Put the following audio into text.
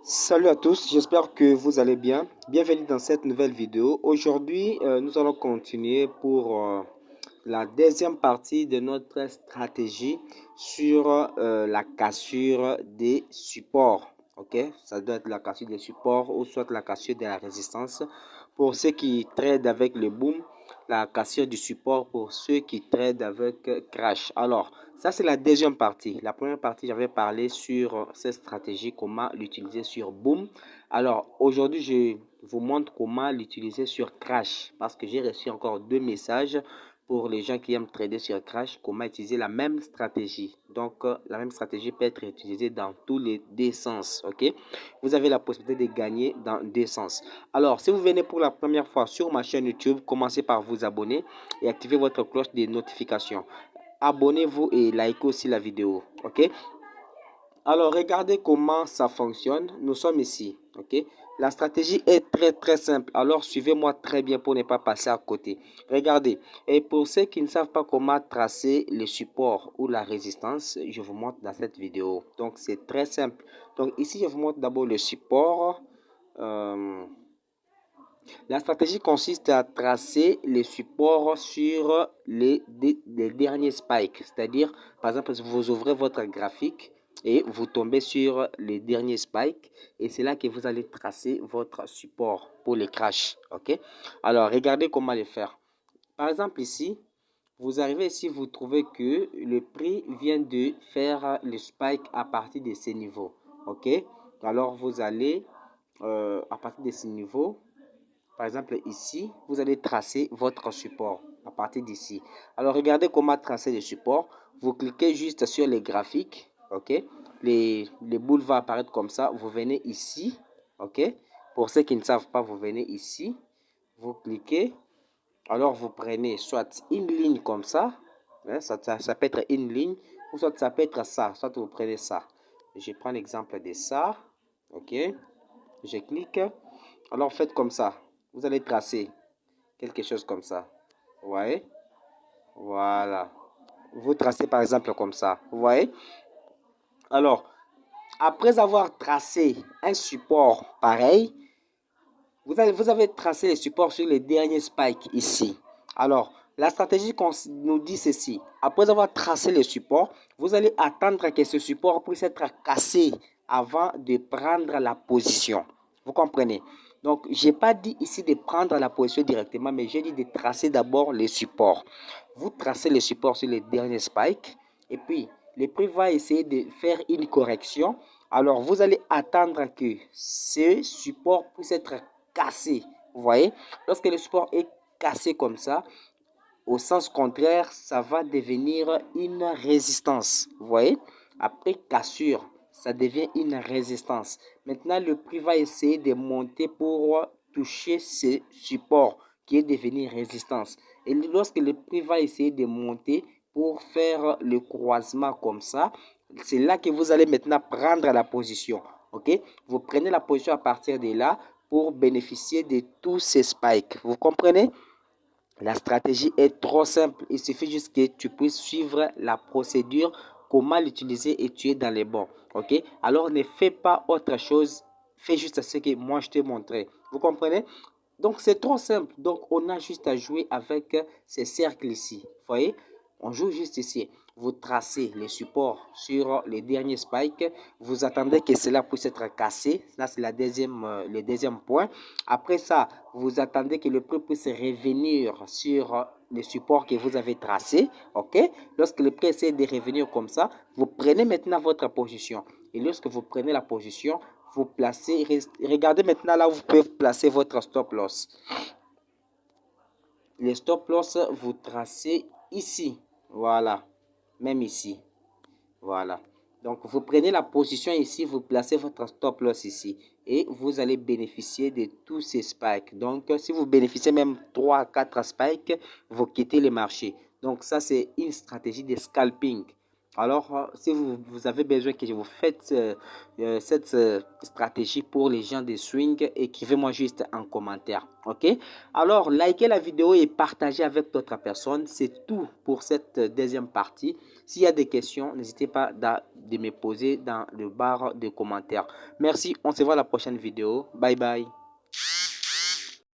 Salut à tous, j'espère que vous allez bien. Bienvenue dans cette nouvelle vidéo. Aujourd'hui, nous allons continuer pour la deuxième partie de notre stratégie sur la cassure des supports. Ok, ça doit être la cassure des supports ou soit la cassure de la résistance pour ceux qui tradent avec le boom, la cassure du support pour ceux qui tradent avec crash. Alors, ça c'est la deuxième partie. La première partie, j'avais parlé sur cette stratégie, comment l'utiliser sur boom. Alors, aujourd'hui, je vous montre comment l'utiliser sur crash parce que j'ai reçu encore deux messages pour les gens qui aiment trader sur crash, comment utiliser la même stratégie. Donc, la même stratégie peut être utilisée dans tous les deux sens. Ok, vous avez la possibilité de gagner dans deux sens. Alors, si vous venez pour la première fois sur ma chaîne YouTube, commencez par vous abonner et activer votre cloche de notification. Abonnez-vous et likez aussi la vidéo. Ok, alors regardez comment ça fonctionne. Nous sommes ici. Ok, la stratégie est très simple. Alors suivez-moi très bien pour ne pas passer à côté. Regardez, et pour ceux qui ne savent pas comment tracer le support ou la résistance, je vous montre dans cette vidéo. Donc c'est très simple. Donc ici je vous montre d'abord le support. La stratégie consiste à tracer les supports sur les derniers spikes. C'est-à-dire, par exemple, vous ouvrez votre graphique et vous tombez sur les derniers spikes. Et c'est là que vous allez tracer votre support pour les crashs. Ok? Alors, regardez comment le faire. Par exemple, ici, vous arrivez ici, vous trouvez que le prix vient de faire le spike à partir de ces niveaux. Ok? Alors, vous allez, à partir de ces niveaux, par exemple, ici, vous allez tracer votre support à partir d'ici. Alors, regardez comment tracer le support. Vous cliquez juste sur les graphiques. OK? Les boules vont apparaître comme ça. Vous venez ici. OK? Pour ceux qui ne savent pas, vous venez ici. Vous cliquez. Alors, vous prenez soit une ligne comme ça. Hein, ça peut être une ligne. Ou soit ça peut être ça. Soit vous prenez ça. Je prends l'exemple de ça. OK? Je clique. Alors, faites comme ça. Vous allez tracer quelque chose comme ça. Vous voyez? Voilà. Vous tracez par exemple comme ça. Vous voyez? Alors, après avoir tracé un support pareil, vous avez tracé les supports sur les derniers spikes ici. Alors, la stratégie nous dit ceci. Après avoir tracé le support, vous allez attendre que ce support puisse être cassé avant de prendre la position. Vous comprenez? Donc, je n'ai pas dit ici de prendre la position directement, mais j'ai dit de tracer d'abord les supports. Vous tracez les supports sur les derniers spikes et puis le prix va essayer de faire une correction. Alors, vous allez attendre que ce support puisse être cassé. Vous voyez, lorsque le support est cassé comme ça, au sens contraire, ça va devenir une résistance. Vous voyez, après cassure, ça devient une résistance. Maintenant, le prix va essayer de monter pour toucher ce support qui est devenu résistance. Et lorsque le prix va essayer de monter pour faire le croisement comme ça, c'est là que vous allez maintenant prendre la position. Ok, vous prenez la position à partir de là pour bénéficier de tous ces spikes. Vous comprenez? La stratégie est trop simple. Il suffit juste que tu puisses suivre la procédure, comment l'utiliser et tu es dans les bons. Ok? Alors ne fais pas autre chose. Fais juste ce que moi je t'ai montré. Vous comprenez? Donc c'est trop simple. Donc on a juste à jouer avec ces cercles ici. Vous voyez? On joue juste ici. Vous tracez les supports sur les derniers spikes. Vous attendez que cela puisse être cassé. Là, c'est le deuxième point. Après ça, vous attendez que le prix puisse revenir sur les supports que vous avez tracés. OK? Lorsque le prix essaie de revenir comme ça, vous prenez maintenant votre position. Et lorsque vous prenez la position, vous placez, regardez maintenant là où vous pouvez placer votre stop loss. Les stop loss, vous tracez ici. Voilà. Même ici. Voilà. Donc, vous prenez la position ici, vous placez votre stop loss ici. Et vous allez bénéficier de tous ces spikes. Donc, si vous bénéficiez même 3 à 4 spikes, vous quittez le marché. Donc, ça, c'est une stratégie de scalping. Alors, si vous avez besoin que je vous fasse cette stratégie pour les gens de swing, écrivez-moi juste en commentaire. OK? Alors, likez la vidéo et partagez avec d'autres personnes. C'est tout pour cette deuxième partie. S'il y a des questions, n'hésitez pas de me poser dans le barre de commentaires. Merci. On se voit à la prochaine vidéo. Bye bye.